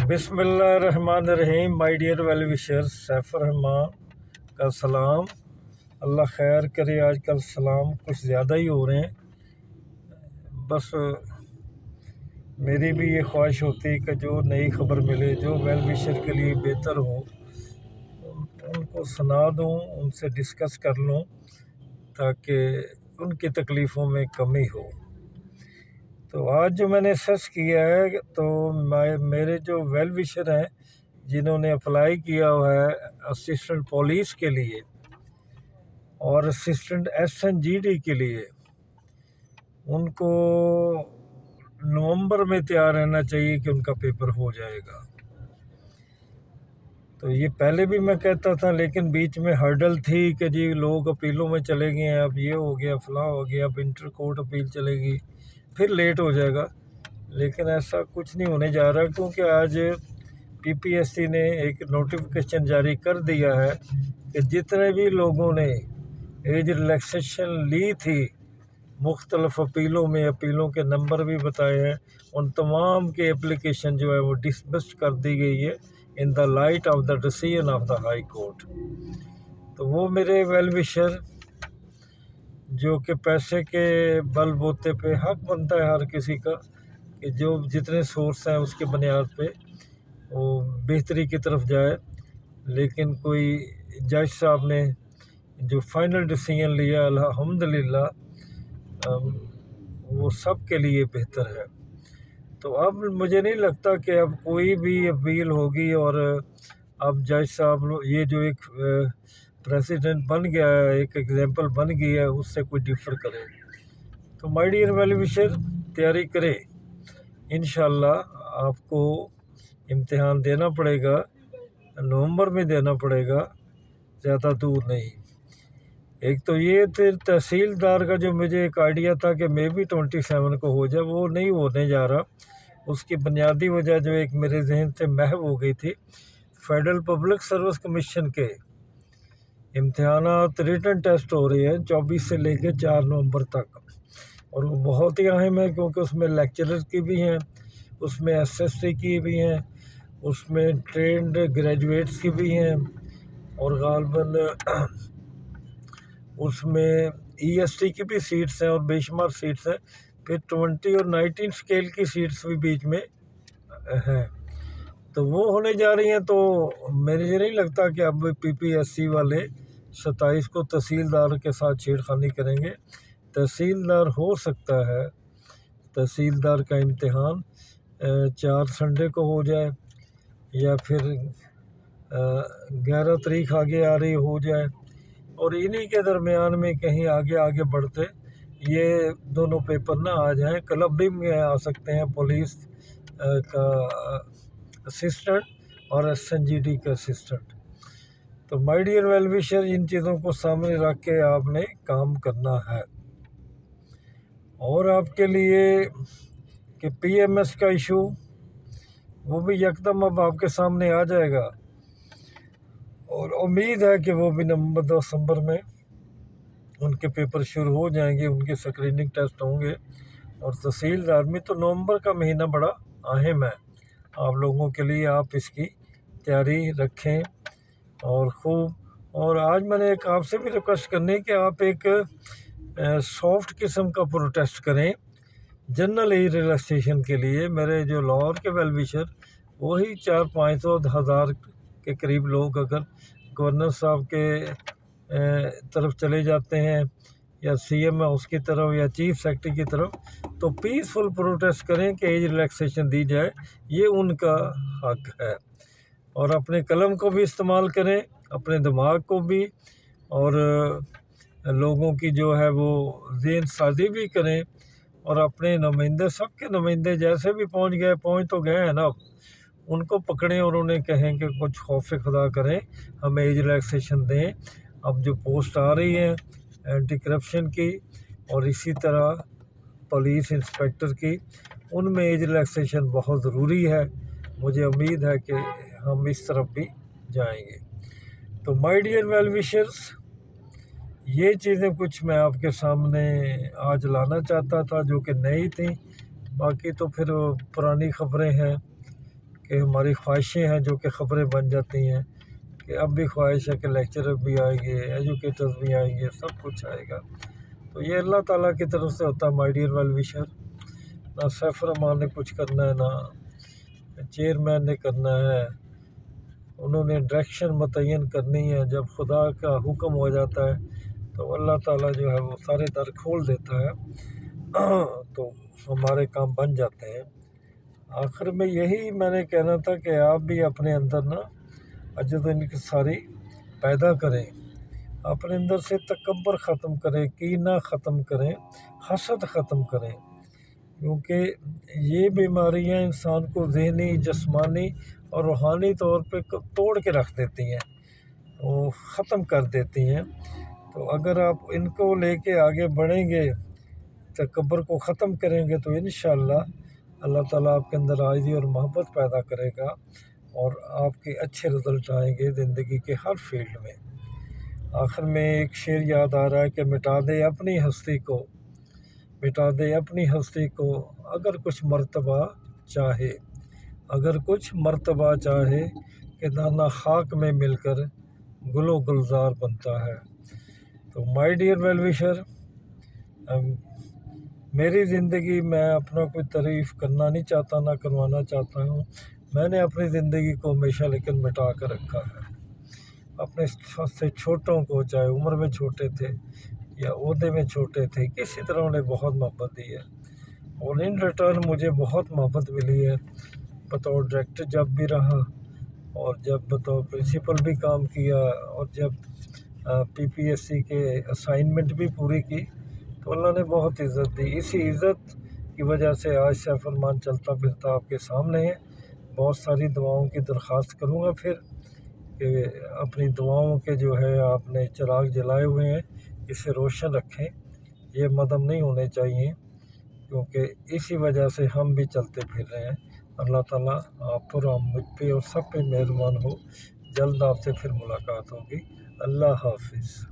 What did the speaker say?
बिस्मिल्लाहिर्रहमानिर्रहीम। My dear well wisher, Saif Rahman का सलाम। अल्लाह खैर करे। आजकल सलाम कुछ ज़्यादा ही हो रहे हैं। बस मेरी भी ये ख्वाहिश होती है कि जो नई खबर मिले, जो वेल विशर के लिए बेहतर हो, उनको सुना दूँ, उनसे डिस्कस कर लूँ ताकि उनकी तकलीफ़ों में कमी हो। तो आज जो मैंने सर्च किया है तो मेरे जो वेल विशर हैं जिन्होंने अप्लाई किया हुआ है असिस्टेंट पुलिस के लिए और असिस्टेंट SNGD के लिए, उनको नवंबर में तैयार रहना चाहिए कि उनका पेपर हो जाएगा। तो ये पहले भी मैं कहता था, लेकिन बीच में हर्डल थी कि जी लोग अपीलों में चले गए हैं, अब ये हो गया, फलां हो गया, अब इंटर कोर्ट अपील चलेगी, फिर लेट हो जाएगा। लेकिन ऐसा कुछ नहीं होने जा रहा, क्योंकि आज PPSC ने एक नोटिफिकेशन जारी कर दिया है कि जितने भी लोगों ने एज रिलैक्सेशन ली थी मुख्तलिफ अपीलों में, अपीलों के नंबर भी बताए हैं, उन तमाम के एप्लीकेशन जो है वो डिसमिस्ड कर दी गई है in the light of the decision of the high court. तो वो मेरे वेल विशर जो कि पैसे के बलबूते पे हक बनता है हर किसी का कि जो जितने सोर्स हैं उसके बुनियाद पे वो बेहतरी की तरफ जाए, लेकिन कोई जज साहब ने जो फाइनल डिसीजन लिया अल्हम्दुलिल्लाह वो सब के लिए बेहतर है। तो अब मुझे नहीं लगता कि अब कोई भी अपील होगी और अब जज साहब ये जो एक प्रेसिडेंट बन गया है, एक एग्जांपल बन गई है, उससे कोई डिफ़र करे। तो माय डियर वेल विशर, तैयारी करें। इंशाल्लाह आपको इम्तिहान देना पड़ेगा, नवंबर में देना पड़ेगा, ज़्यादा दूर नहीं। एक तो ये फिर तहसीलदार का जो मुझे एक आइडिया था कि मे भी 27 को हो जाए, वो नहीं होने जा रहा। उसकी बुनियादी वजह जो एक मेरे जहन से महव हो गई थी, फेडरल पब्लिक सर्विस कमीशन के इम्तिहानात रिटन टेस्ट हो रहे हैं 24 से लेकर 4 नवंबर तक, और वो बहुत ही अहम है क्योंकि उसमें लेक्चरर की भी हैं, उसमें SST की भी हैं, उसमें ट्रेंड ग्रेजुएट्स की भी हैं, और गालबन उसमें EST की भी सीट्स हैं और बेशुमार सीट्स हैं। फिर 20 और 19 स्केल की सीट्स भी बीच में हैं। तो वो होने जा रही हैं। तो मुझे नहीं लगता कि अब PPSC वाले 27 को तहसीलदार के साथ छेड़खानी करेंगे। तहसीलदार हो सकता है तहसीलदार का इम्तिहान 4 संडे को हो जाए, या फिर 11 तारीख आगे आ रही हो जाए, और इन्हीं के दरमियान में कहीं आगे आगे बढ़ते ये दोनों पेपर ना आ जाएं। क्लब भी में आ सकते हैं पुलिस का असिस्टेंट और SNGD का असिस्टेंट। तो माय डियर वेल विशर, इन चीज़ों को सामने रख के आपने काम करना है। और आपके लिए कि PMS का इशू वो भी यकदम अब आपके सामने आ जाएगा, और उम्मीद है कि वो भी नवंबर दिसंबर में उनके पेपर शुरू हो जाएंगे, उनके स्क्रीनिंग टेस्ट होंगे। और तहसीलदार में तो नवंबर का महीना बड़ा अहम है आप लोगों के लिए। आप इसकी तैयारी रखें और खूब। और आज मैंने एक आपसे भी रिक्वेस्ट करनी कि आप एक सॉफ्ट किस्म का प्रोटेस्ट करें जनरल एज रिलैक्सेशन के लिए। मेरे जो लाहौर के वेल विशर वही 400-500 के करीब लोग अगर गवर्नर साहब के तरफ चले जाते हैं, या CM हाउस की तरफ, या चीफ सेक्रेटरी की तरफ, तो पीसफुल प्रोटेस्ट करें कि एज रिलैक्सेशन दी जाए, ये उनका हक है। और अपने कलम को भी इस्तेमाल करें, अपने दिमाग को भी, और लोगों की जो है वो ज़हन साजी भी करें। और अपने नुमाइंदे, सबके नुमाइंदे जैसे भी पहुँच तो गए हैं ना, उनको पकड़ें और उन्हें कहें कि कुछ खौफ खुदा करें, हमें एज रिलैक्सेशन दें। अब जो पोस्ट आ रही हैं एंटी करप्शन की और इसी तरह पुलिस इंस्पेक्टर की, उनमें एज रिलैक्सेशन बहुत ज़रूरी है। मुझे उम्मीद है कि हम इस तरफ भी जाएंगे। तो माय डियर वेल विशर्स, ये चीज़ें कुछ मैं आपके सामने आज लाना चाहता था जो कि नई थी। बाकी तो फिर पुरानी ख़बरें हैं کہ ہماری خواہشیں ہیں جو کہ خبریں بن جاتی ہیں کہ اب بھی خواہش ہے کہ لیکچرر بھی آئیں گے، ایجوکیٹرز بھی آئیں گے، سب کچھ آئے گا۔ تو یہ اللہ تعالیٰ کی طرف سے ہوتا ہے مائی ڈیئر ویل وشر۔ نہ سیف الرحمان نے کچھ کرنا ہے، نہ چیئرمین نے کرنا ہے، انہوں نے ڈائریکشن متعین کرنی ہے۔ جب خدا کا حکم ہو جاتا ہے تو اللہ تعالیٰ جو ہے وہ سارے در کھول دیتا ہے تو ہمارے کام بن جاتے ہیں۔ آخر میں یہی میں نے کہنا تھا کہ آپ بھی اپنے اندر نا عجز و انکساری پیدا کریں، اپنے اندر سے تکبر ختم کریں، کینہ ختم کریں، حسد ختم کریں، کیونکہ یہ بیماریاں انسان کو ذہنی، جسمانی اور روحانی طور پہ توڑ کے رکھ دیتی ہیں، وہ ختم کر دیتی ہیں۔ تو اگر آپ ان کو لے کے آگے بڑھیں گے، تکبر کو ختم کریں گے، تو انشاءاللہ اللہ تعالیٰ آپ کے اندر عاجزی اور محبت پیدا کرے گا اور آپ کے اچھے رزلٹ آئیں گے زندگی کے ہر فیلڈ میں۔ آخر میں ایک شعر یاد آ رہا ہے کہ مٹا دے اپنی ہستی کو، مٹا دے اپنی ہستی کو، اگر کچھ مرتبہ چاہے، اگر کچھ مرتبہ چاہے کہ دانہ خاک میں مل کر گل و گلزار بنتا ہے۔ تو مائی ڈیئر ویل وشر، میری زندگی میں اپنا کوئی تعریف کرنا نہیں چاہتا، نہ کروانا چاہتا ہوں۔ میں نے اپنی زندگی کو ہمیشہ لیکن مٹا کر رکھا ہے۔ اپنے سے چھوٹوں کو، چاہے عمر میں چھوٹے تھے یا عہدے میں چھوٹے تھے، کسی طرح انہیں بہت محبت دی ہے اور ان ریٹرن مجھے بہت محبت ملی ہے۔ بطور ڈائریکٹر جب بھی رہا اور جب بطور پرنسپل بھی کام کیا اور جب پی پی ایس سی کے اسائنمنٹ بھی پوری کی، تو اللہ نے بہت عزت دی۔ اسی عزت کی وجہ سے آج سیف الرحمان چلتا پھرتا آپ کے سامنے ہے۔ بہت ساری دعاؤں کی درخواست کروں گا پھر کہ اپنی دعاؤں کے جو ہے آپ نے چراغ جلائے ہوئے ہیں، اسے روشن رکھیں، یہ مدھم نہیں ہونے چاہیے، کیونکہ اسی وجہ سے ہم بھی چلتے پھر رہے ہیں۔ اللہ تعالیٰ آپ پر، مجھ پہ اور سب پہ مہربان ہو۔ جلد آپ سے پھر ملاقات ہوگی۔ اللہ حافظ۔